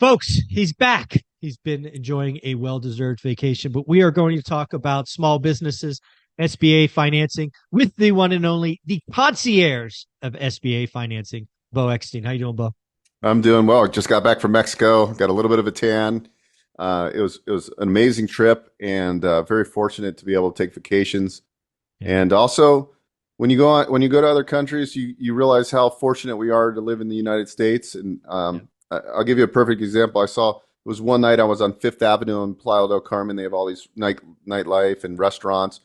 Folks, he's back. He's been enjoying a well-deserved vacation, but we are going to talk about small businesses, SBA financing with the one and only, the concierge of SBA financing, Bo Eckstein. How you doing, Bo? I'm doing well. Just got back from Mexico. Got a little bit of a tan. It was an amazing trip, and very fortunate to be able to take vacations. Yeah. And also, when you go to other countries, you realize how fortunate we are to live in the United States. And Yeah. I'll give you a perfect example. It was one night I was on Fifth Avenue in Playa del Carmen. They have all these nightlife and restaurants,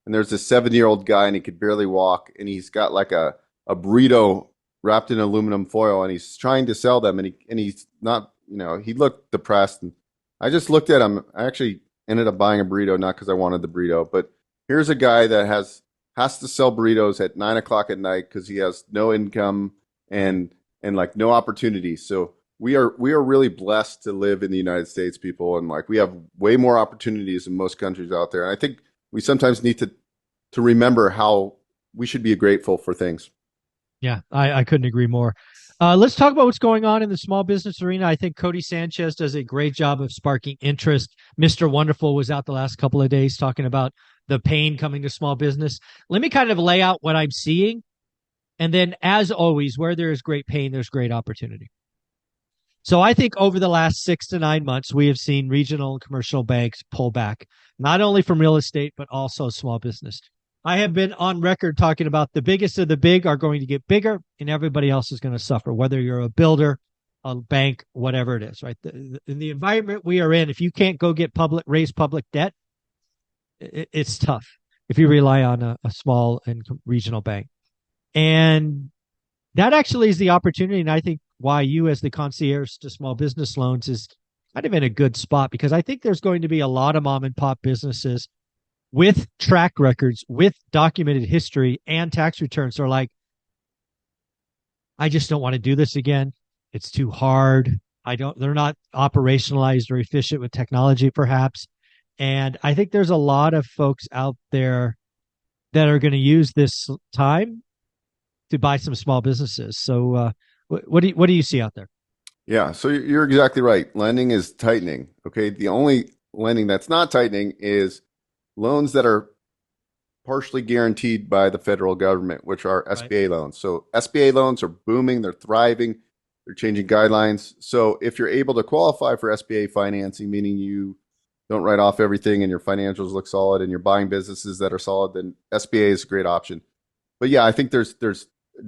and there's this 7-year-old guy, and he could barely walk, and he's got like a burrito wrapped in aluminum foil, and he's trying to sell them, and he's not, he looked depressed, and I just looked at him. I actually ended up buying a burrito, not because I wanted the burrito, but here's a guy that has to sell burritos at 9 o'clock at night because he has no income and like no opportunities. So we are really blessed to live in the United States, people, and like we have way more opportunities than most countries out there. And I think we sometimes need to remember how we should be grateful for things. Yeah, I couldn't agree more. Let's talk about what's going on in the small business arena. I think Cody Sanchez does a great job of sparking interest. Mr. Wonderful was out the last couple of days talking about the pain coming to small business. Let me kind of lay out what I'm seeing. And then, as always, where there is great pain, there's great opportunity. So I think over the last 6 to 9 months, we have seen regional and commercial banks pull back, not only from real estate, but also small business. I have been on record talking about the biggest of the big are going to get bigger and everybody else is going to suffer, whether you're a builder, a bank, whatever it is, right? In the environment we are in, if you can't go get raise public debt, it's tough if you rely on a small and regional bank. And that actually is the opportunity. And I think why you, as the concierge to small business loans, is kind of in a good spot, because I think there's going to be a lot of mom and pop businesses with track records, with documented history and tax returns are like, I just don't want to do this again. It's too hard. They're not operationalized or efficient with technology, perhaps. And I think there's a lot of folks out there that are going to use this time to buy some small businesses. So, what do you see out there? Yeah, so you're exactly right. Lending is tightening. Okay, the only lending that's not tightening is loans that are partially guaranteed by the federal government, which are Right. SBA loans. So SBA loans are booming, they're thriving, they're changing guidelines. So if you're able to qualify for SBA financing, meaning you don't write off everything and your financials look solid and you're buying businesses that are solid, then SBA is a great option. But yeah, I think there's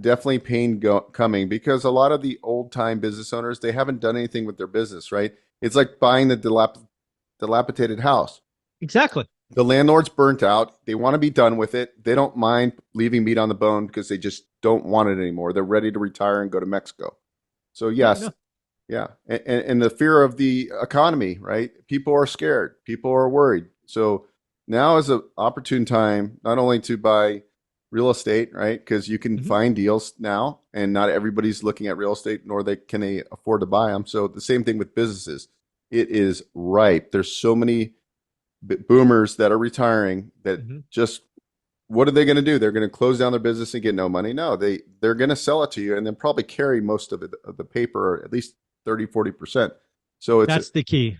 definitely pain coming because a lot of the old time business owners, they haven't done anything with their business, right? It's like buying the dilapidated house. Exactly. The landlord's burnt out. They want to be done with it. They don't mind leaving meat on the bone because they just don't want it anymore. They're ready to retire and go to Mexico. So Yeah, yes, no, yeah, and the fear of the economy, right? People are scared. People are worried. So now is an opportune time not only to buy real estate, right? Because you can mhm. find deals now, and not everybody's looking at real estate, nor they afford to buy them. So the same thing with businesses. It is ripe. There's so many boomers that are retiring that Mhm. just what are they going to do? They're going to close down their business and get no money. No, they're going to sell it to you and then probably carry most of it, of the paper, or at least 30, 40%. So That's the key.